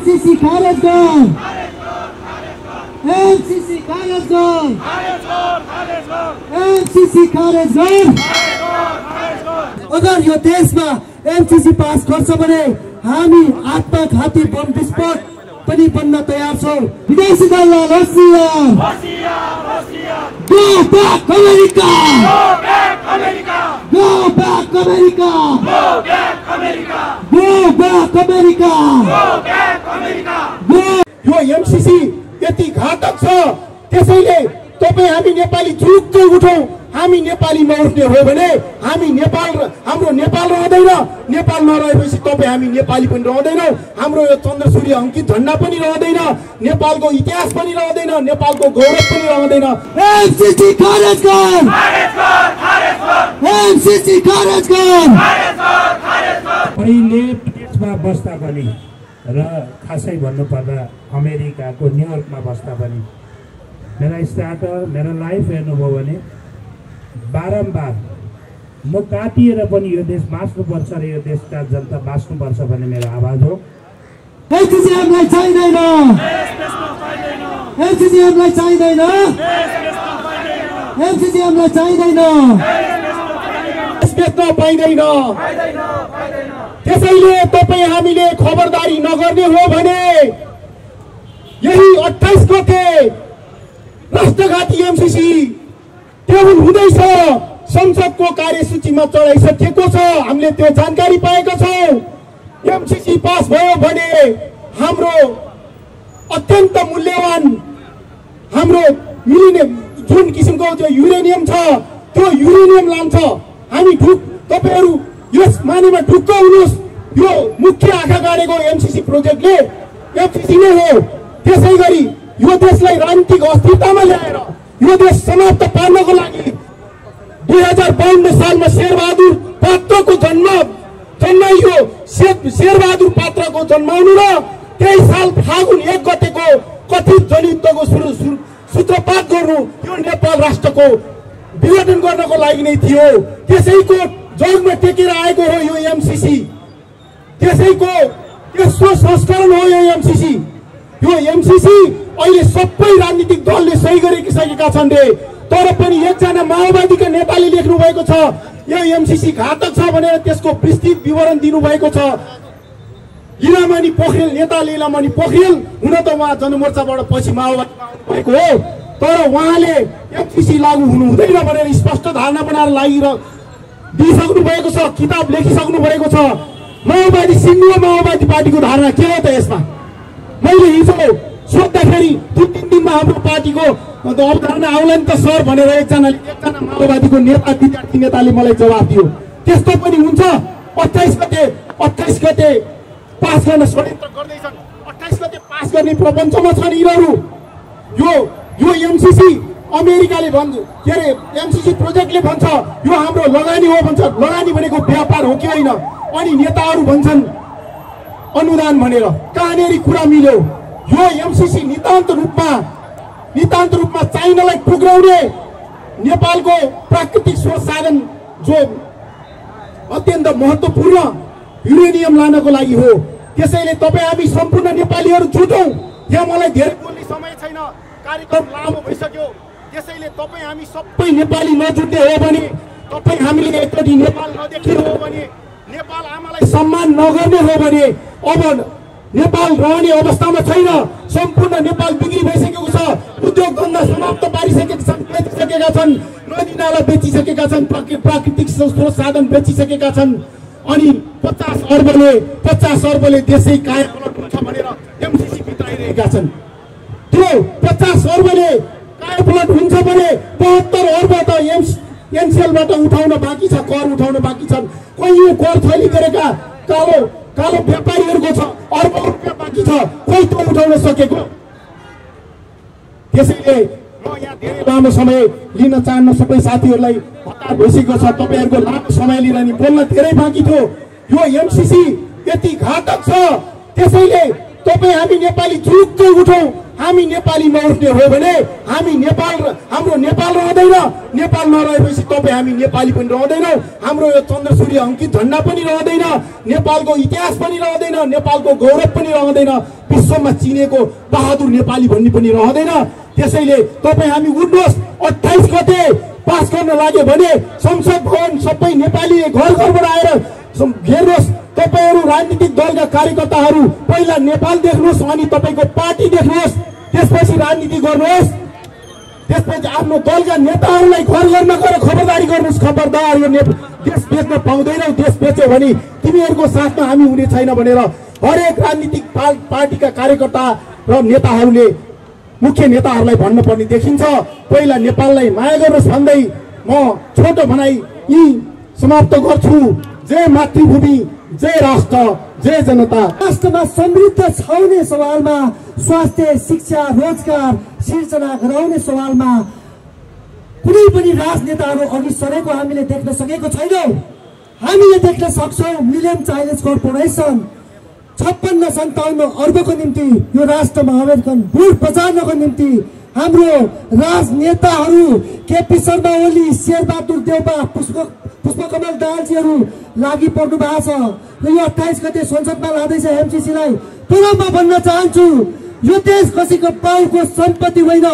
MCC खारेज कर, MCC खारेज कर, एमसीसी खारेज कर। अगर यो देशमा एमसीसी पास गर्छ भने हामी आत्मघाती बम विस्फोट पनि बन्न तयार छौं। विदेशी दललाई Russia, go back America, go back America, go back America, यो एमसीसी यति घातक छ, त्यसैले तपाई हामी नेपाली जुरुक्क उठौं। हामी नेपाली नउठ्ने हो भने हामी नेपाल, हाम्रो नेपाल रहँदैन। नेपाल नरहेपछि तपाई हामी नेपाली पनि रहँदैनौं। हाम्रो यो चन्द्र सूर्य अंकित झण्डा पनि रहँदैन, नेपालको इतिहास पनि रहँदैन, नेपालको गौरव पनि रहँदैन। एमसीसी खारेज कर, एमसीसी खारेज कर। पहिले विदेशमा बस्दा पनि र खासै भन्नुपर्दा अमेरिकाको न्युयोर्कमा बस्दा पनि मेरा स्टार्टर, मेरा लाइफ हेर्नुभयो भने बारम्बार म काटिएर पनि यो देश बाँच्नुपर्छ र यो देशका जनता बाँच्नुपर्छ भन्ने मेरो आवाज हो। एमसीसी हामीलाई चाहिँदैन, एमसीसी हामीलाई चाहिँदैन, एमसीसी हामीलाई चाहिँदैन, बेच्न पाइँदैन। त्यसैले तपाई हामीले खबरदारी नगर्ने हो भने यही 28 गते राष्ट्रघाती एमसीसी टेबल हुँदैछ, संसदको कार्यसूचीमा चढाइसकेको छ। हामीले त्यो जानकारी पाएका छौं। एमसीसी पास भयो भने हाम्रो अत्यन्त मूल्यवान हाम्रो मिलिने जुन किसिमको जो युरेनियम छ त्यो युरेनियम लान्छ। हामी तपाईहरु यस मानेमा ढुक्क हुनुहोस्। यो मुख्य आँखा गाडेको एमसीसी प्रोजेक्टले एमसीसी नै हो। त्यसैगरी यो देशलाई राजनीतिक अस्थिरतामा ल्याएर यो देश समाप्त पार्नको लागि 2052 सालमा शेरबहादुर पात्रको जन्माइयो। शेरबहादुर पात्रको जन्माउनु र त्यही साल फागुन 1 गतेको कथित जनयुद्धको सूत्रपात गर्नु यो नेपाल राष्ट्रको विघटन गर्नको लागि नै थियो। त्यसैको जगमा टेकेर आएको हो यो एमसीसी। त्यसैको तेस्रो संस्करण हो यो एमसीसी। यो एमसीसी अहिले सबै राजनीतिक दलले सही गरिसकेका छन् रे, तर पनि एकजना माओवादीका नेताले लेख्नु भएको छ यो एमसीसी घातक छ भनेर त्यसको विस्तृत विवरण दिनु भएको छ। लीलामणि पोखरेल, नेता लीलामणि पोखरेल हुन त उहाँ जनमोर्चाबाट पछि माओवादीमा आउनु भएको हो, तर उहाँले एमसीसी लागू हुनु हुँदैन भनेर स्पष्ट धारणा बनाएर दिइसक्नु भएको छ, किताब लेखिसक्नु भएको छ। माओवादी सिङ्गो माओवादी पार्टीको धारणा के हो त यसमा? मैले हिजो सोद्धाखेरि 2-3 दिनमा हाम्रो पार्टीको अवधारणा आउला नि त सर भनेर एकजना माओवादीको नेता, विद्यार्थी नेताले मलाई जवाफ दियो। त्यस्तो पनि हुन्छ? 28 गते पास गर्न षड्यन्त्र गर्दैछन्। 28 गते पास गर्ने प्रपञ्चमा छन् यिनीहरू। यो एमसीसी अमेरिकाले भन्छ, के अरे एमसीसी प्रोजेक्टले भन्छ यो हाम्रो लगानी हो भन्छ। लगानी भनेको व्यापार हो कि होइन? अनि नेताहरू भन्छन् अनुदान भनेर। कहाँनेरि कुरा मिल्यो? यो एमसीसी नितान्त रूपमा चाइनालाई पुर्याउने नेपालको प्राकृतिक स्रोत साधन जो अत्यन्त महत्त्वपूर्ण युरेनियम लानको लागि हो। त्यसैले तपाई हामी सम्पूर्ण नेपालीहरू जुटौं। यहाँ मलाई धेरै बोल्ने समय छैन, कार्यक्रम लामो भइसक्यो। त्यसैले तपाई हामी सबै नेपाली नजुट्ने हो भने, तपाई हामीले एकचोटि नेपाल नदेख्ने हो भने, नेपाल आमालाई सम्मान नगर्ने हो भने अब नेपाल रहने अवस्थामा छैन। सम्पूर्ण नेपाल बिग्री भइसकेको छ। उद्योग धन्दा समाप्त पारिसकेका छन्, नदी नाला बेचिसकेका छन्, प्राकृतिक स्रोत साधन बेचिसकेका छन्। अनि 50 अर्बले देशै कायापलट हुन्छ भनेर एमसीसी भित्राइरहेका छन्। त्यो 50 अर्बले कायापलट हुन्छ भने 72 अर्ब त एनसीएलबाट उठाउन बाँकी छ, कर उठाउन बाँकी छन्। कोही यो कर थैली गरेका कालो व्यापारीहरूको छ, अर्बौं रुपियाँ बाँकी छ, कोही त्यो उठाउन सकेको। त्यसैले म यहाँ धेरै लामो समय लिन चाहन्न, सबै साथीहरूलाई हतार भइसकेको छ। तपाईहरुको लामो समय लिएर नि बोल्न धेरै बाँकी थियो। यो एमसीसी यति घातक छ, त्यसैले तपाई हामी नेपाली जुरुक्क उठौं। हामी नेपाली नउठ्ने हो भने हाम्रो नेपाल रहँदैन। नेपाल नरहेपछि तपाईँ हामी नेपाली पनि रहँदैनौँ। हाम्रो यो चन्द्र सूर्य अङ्कित झन्डा पनि रहँदैन। नेपालको इतिहास पनि रहँदैन। नेपालको गौरव पनि रहँदैन। विश्वमा चिनेको बहादुर नेपाली भन्ने पनि रहँदैन। त्यसैले तपाईँ हामी उठ्नुहोस्। 28 गते पास गर्न लाग्यो भने संसद भवन सबै नेपालीले घर घरबाट आएर हेर्नुहोस्। तपाईहरू राजनीतिक दलका कार्यकर्ताहरू पहिला नेपाल देख्नुहोस्, अनि तपाईँको पार्टी देख्नुहोस्, त्यसपछि राजनीति गर्नुहोस्। त्यसपछि आफ्नो दलका नेताहरूलाई घर घरमा गएर खबरदारी गर्नुहोस्। खबरदार, यो देश बेच्न पाउँदैनौ। देश बेच्यो भने तिमीहरूको साथमा हामी हुने छैन भनेर हरेक राजनीतिक पार्टीका कार्यकर्ता र नेताहरूले मुख्य नेताहरूलाई भन्नुपर्ने देखिन्छ। पहिला नेपाललाई माया गर्नुहोस् भन्दै म छोटो भनाइ यी समाप्त गर्छु। जय मातृभूमि, जय राष्ट्र, जय जनता। राष्ट्रमा समृद्ध छाउने सवालमा, स्वास्थ्य, शिक्षा, रोजगार सिर्जना गराउने सवालमा कुनै पनि राजनेताहरू अघि सरेको हामीले देख्न सकेको छैनौँ। हामीले देख्न सक्छौँ मिलियन चाइनिज कर्पोरेसन 56-57 अर्बको निम्ति यो राष्ट्रमा अमेरिकन बुट बचार्नको निम्ति हाम्रो राजनेताहरू केपी शर्मा ओली, शेरबहादुर देउबा, पुष्पकमल दाहालजीहरू लागि पर्नु भएको छ र यो 28 गते संसदमा लाँदैछ एमसीसीलाई। तर म भन्न चाहन्छु यो देश कसैको बाउको सम्पत्ति होइन।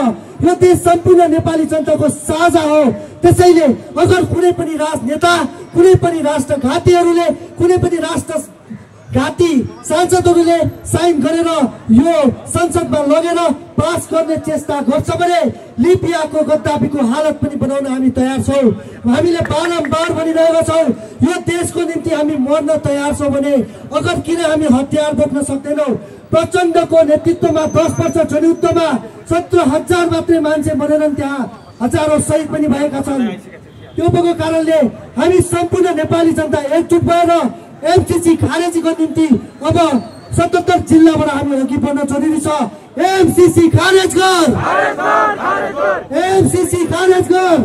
यो देश सम्पूर्ण नेपाली जनताको साझा हो। त्यसैले अगर कुनै पनि राजनेता, कुनै पनि राष्ट्रघातीहरूले, कुनै पनि राष्ट्रघाती सांसदहरूले साइन गरेर यो संसदमा लगेर पास गर्ने चेष्टा गर्छ भने लिबियाको गद्दाफीको हालत पनि बनाउन हामी तयार छौँ। हामीले बारम्बार भनिरहेका छौँ यो देशको निम्ति हामी मर्न तयार छौँ भने अगर किन हामी हतियार बोक्न सक्दैनौँ। प्रचण्डको नेतृत्वमा 10 वर्ष जनयुद्धमा 17,000 मात्रै मान्छे मरेनन्, त्यहाँ हजारौं शहीद पनि भएका छन्। त्यो भएको कारणले हामी सम्पूर्ण नेपाली जनता एकजुट भएर एमसीसी खारेजीको निम्ति अब 77 जिल्लाबाट हामी अघि बढ्न जरुरी छ। एमसीसी खारेज कर, एमसीसी खारेज कर,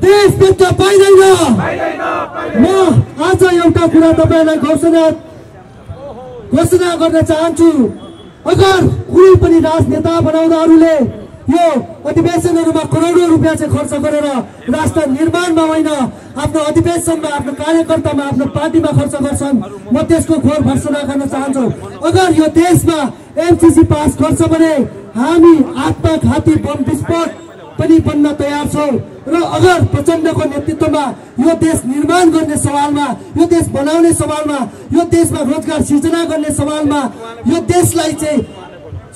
देश बेच्न पाइँदैन। म आज एउटा कुरा तपाईलाई घोषणा गर्न चाहन्छु। अगर कुनै पनि राजनेता बनाउँदाहरूले यो अधिवेशनहरूमा करोडौं रुपियाँ चाहिँ खर्च गरेर राष्ट्र निर्माणमा होइन, आफ्नो अधिवेशनमा, आफ्नो कार्यकर्तामा, आफ्नो पार्टीमा खर्च गर्छन्, म त्यसको घोर भर्त्सना गर्न चाहन्छु। अगर यो देशमा एमसीसी पास गर्छ भने हामी आत्मघाती बम विस्फोट पनि बन्न तयार छौँ र अगर प्रचण्डको नेतृत्वमा यो देश निर्माण गर्ने सवालमा, यो देश बनाउने सवालमा, यो देशमा रोजगार सिर्जना गर्ने सवालमा, यो देशलाई चाहिँ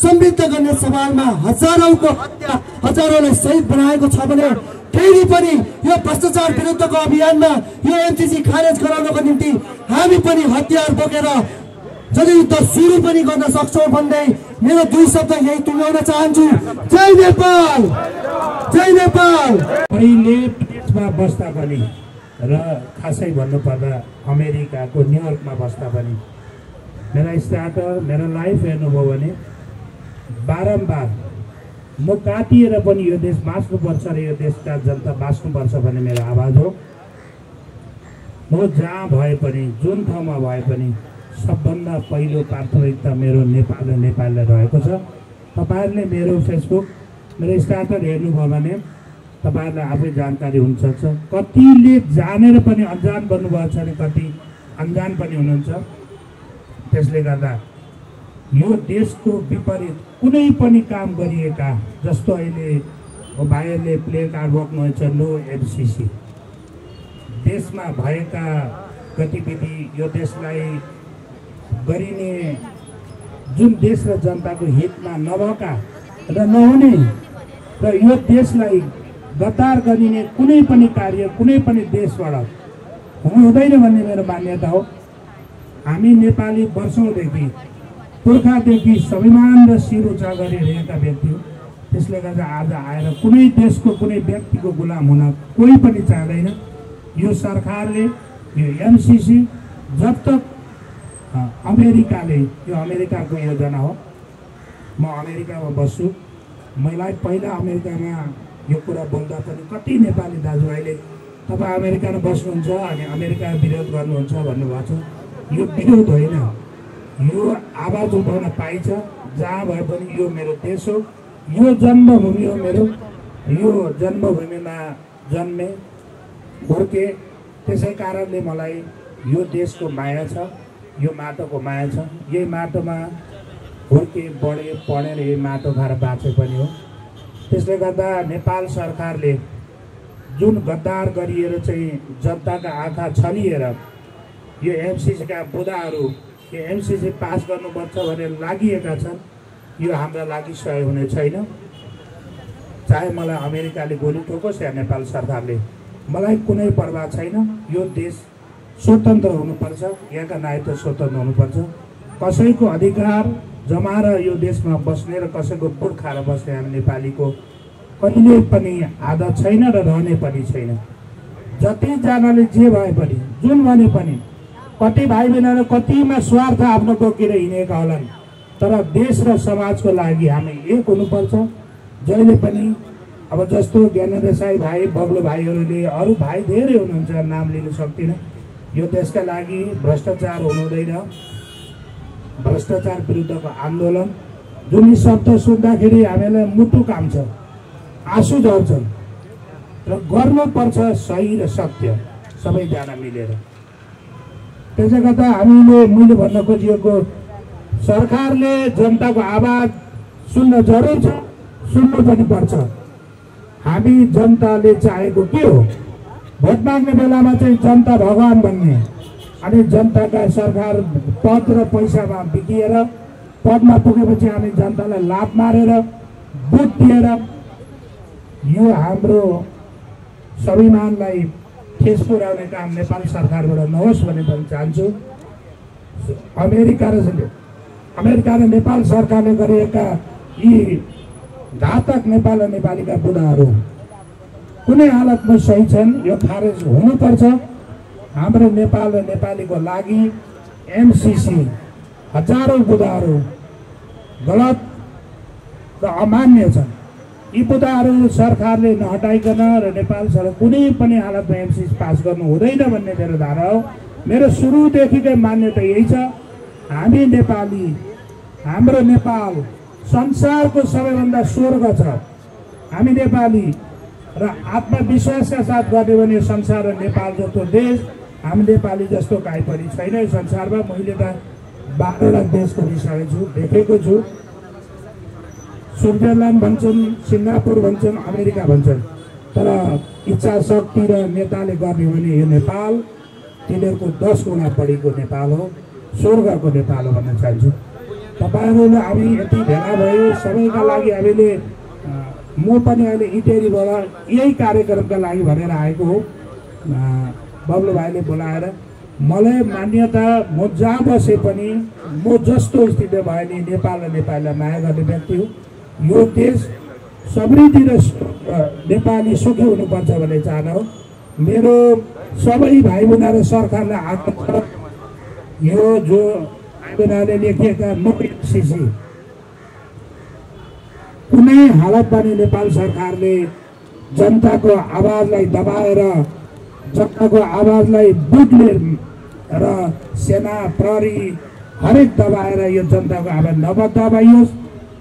समृद्ध गर्ने सवालमा हजारौंको हत्या, हजारौंलाई शहीद बनाएको छ भने फेरि पनि यो भ्रष्टाचार विरुद्धको अभियानमा यो एमसीसी खारेज गराउनको निम्ति हामी पनि हतियार बोकेर जनयुद्ध सुरु पनि गर्न सक्छौँ भन्दै मेरो 2 शब्द यही टुङ्गाउन चाहन्छु। जय नेपाल, जय नेपाल। पहिले देशमा बस्दा पनि र खासै भन्नुपर्दा अमेरिकाको न्युयोर्कमा बस्दा पनि मेरा स्टार्टर, मेरो लाइफ हेर्नुभयो भने बारम्बार म काटिएर पनि यो देश बाँच्नुपर्छ र यो देशका जनता बाँच्नुपर्छ भन्ने मेरो आवाज हो। म जहाँ भए पनि, जुन ठाउँमा भए पनि सबभन्दा पहिलो प्राथमिकता मेरो नेपाल र नेपाललाई रहेको छ। तपाईँहरूले मेरो फेसबुक, मेरो स्टार्टर हेर्नुभयो भने तपाईँहरूलाई आफै जानकारी हुनसक्छ। कतिले जानेर पनि अनजान बन्नुभएको छ भने कति अनजान पनि हुनुहुन्छ। त्यसले गर्दा यो देशको विपरीत कुनै पनि काम गरिएका, जस्तो अहिले भाइहरूले प्ले कार्ड बोक्नुहुन्छ नो एमसीसी, देशमा भएका गतिविधि, यो देशलाई गरिने जुन देश र जनताको हितमा नभएका र नहुने र यो देशलाई गद्दार गरिने कुनै पनि कार्य कुनै पनि देशबाट हुँदैन भन्ने मेरो मान्यता हो। हामी नेपाली वर्षौँदेखि, पुर्खादेखि स्वाभिमान र शिर उचा गरिरहेका व्यक्ति हो। त्यसले गर्दा आज आएर कुनै देशको कुनै व्यक्तिको गुलाम हुन कोही पनि चाहँदैन। यो सरकारले यो एमसीसी जब तक अमेरिकाले, यो अमेरिकाको योजना हो, म अमेरिकामा बस्छु। मलाई पहिला अमेरिकामा यो कुरा बोल्दा पनि कति नेपाली दाजुभाइले तपाईँ अमेरिकामा बस्नुहुन्छ अनि अमेरिका विरोध गर्नुहुन्छ भन्नुभएको छ। यो विरोध होइन, यो आवाज उठाउन पाइन्छ। जहाँ भए पनि यो मेरो देश हो, यो जन्मभूमि हो मेरो। यो जन्मभूमिमा जन्मे हुर्के, त्यसै कारणले मलाई यो देशको माया छ, यो माटोको माया छ। यही माटोमा हुर्के बढे पढेर यही माटो खाएर बाँचे पनि हो। त्यसले गर्दा नेपाल सरकारले जुन गद्दार गरिएर चाहिँ जनताका आँखा छलिएर यो एमसिसीका बुदाहरू यो एमसिसी पास गर्नुपर्छ भनेर लागिएका छन्, यो हाम्रा लागि सहयोग हुने छैन। चाहे मलाई अमेरिकाले गोली ठोकोस् या नेपाल सरकारले, मलाई कुनै परवाह छैन। यो देश स्वतन्त्र हुनुपर्छ, यहाँका नागरिक स्वतन्त्र हुनुपर्छ। कसैको अधिकार जमाएर यो देशमा बस्ने र कसैको बुट खाएर बस्ने हामी नेपालीको कहिले पनि आदत छैन र रहने पनि छैन। जतिजनाले जे भए पनि जुन भने पनि कति भाइ बहिनीहरू कतिमा स्वार्थ आफ्नो बोकेर हिँडेका होलान्, तर देश र समाजको लागि हामी एक हुनुपर्छ। जहिले पनि अब जस्तो ज्ञानेन्द्र साई भाइ, बग्लो भाइहरूले, अरू भाइ धेरै हुनुहुन्छ, नाम लिन सक्दिनँ। यो देशका लागि भ्रष्टाचार हुनु हुँदैन, भ्रष्टाचार विरुद्धको आन्दोलन, जुन यी शब्द सुन्दाखेरि हामीलाई मुटु काम्छ, आँसु झर्छन् र गर्नुपर्छ सही र सत्य सबैजना मिलेर। त्यसले गर्दा हामीले मैले भन्न खोजिएको सरकारले जनताको आवाज सुन्न जरुर छ, सुन्नु पनि पर्छ। हामी जनताले चाहेको के हो? भोट माग्ने बेलामा चाहिँ जनता भगवान भन्ने, अनि जनताका सरकार पद र पैसामा बिकिएर पदमा पुगेपछि हामी जनतालाई लाभ मारेर बुट दिएर यो हाम्रो स्वाभिमानलाई ठेस पुर्याउने काम नेपाल सरकारबाट नहोस् भन्ने पनि चाहन्छु। अमेरिका र नेपाल सरकारले गरेका यी घातक नेपाल र नेपालीका बुदाहरू कुनै हालतमा सही छन्, यो खारेज हुनुपर्छ। हाम्रो नेपाल र नेपालीको लागि एमसिसी हजारौँ बुदाहरू गलत र अमान्य छन्। यी बुदाहरू सरकारले नहटाइकन र नेपाल सरकार कुनै पनि हालतमा एमसिसी पास गर्नु हुँदैन भन्ने मेरो धारणा हो। मेरो सुरुदेखिकै मान्यता यही छ। हामी नेपाली, हाम्रो नेपाल संसारको सबैभन्दा स्वर्ग छ। हामी नेपाली र आत्मविश्वासका साथ गर्ने भने संसार र नेपाल जस्तो देश हामी नेपाली जस्तो काहीँ पनि छैन संसारमा। मैले त 12 देश घुमिसकेको छु, देखेको छु। स्विजरल्यान्ड भन्छन्, सिङ्गापुर भन्छन्, अमेरिका भन्छन्, तर इच्छा शक्ति र नेताले गर्ने भने यो नेपाल तिनीहरूको 10 गुणा बढीको नेपाल हो, स्वर्गको नेपाल हो भन्न चाहन्छु। तपाईँहरूले हामी यति भेला भयो, सबैका लागि हामीले म पनि अहिले इटेरीबाट यही कार्यक्रमका लागि भनेर आएको हो। बब्लु भाइले बोलाएर मलाई मान्यता, म जहाँ बसे पनि म जस्तो स्थिति भए नि नेपाल र नेपालीलाई माया गर्ने व्यक्ति हो। यो देश समृद्धि र नेपाली सुखी हुनुपर्छ भन्ने चाहना हो मेरो। सबै भाइ बहिनी र सरकारलाई आग्रह छ, यो जो भाइ बहिनीले लेखिएका 90 सीसी कुनै हालतमा नि नेपाल सरकारले जनताको आवाजलाई दबाएर, जनताको आवाजलाई बुटले र सेना प्रहरी हरेक दबाएर यो जनताको आवाज नदबाइयोस्।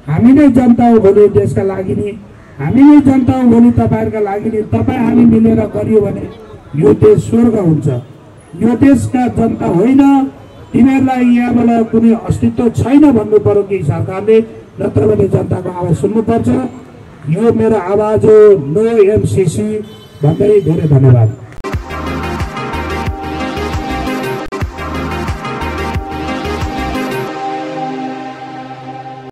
हामी नै जनता हो भोलि देशका लागि नि, हामी नै जनता हो भोलि तपाईँहरूका लागि नि। तपाईँ हामी मिलेर गरियो भने यो देश स्वर्ग हुन्छ। यो देशका जनता होइन, तिनीहरूलाई यहाँबाट कुनै अस्तित्व छैन भन्नु पर्यो कि सरकारले, नत्र भने जनताको आवाज सुन्नुपर्छ। यो मेरो आवाज हो, नो एमसिसी भन्दै धेरै धन्यवाद।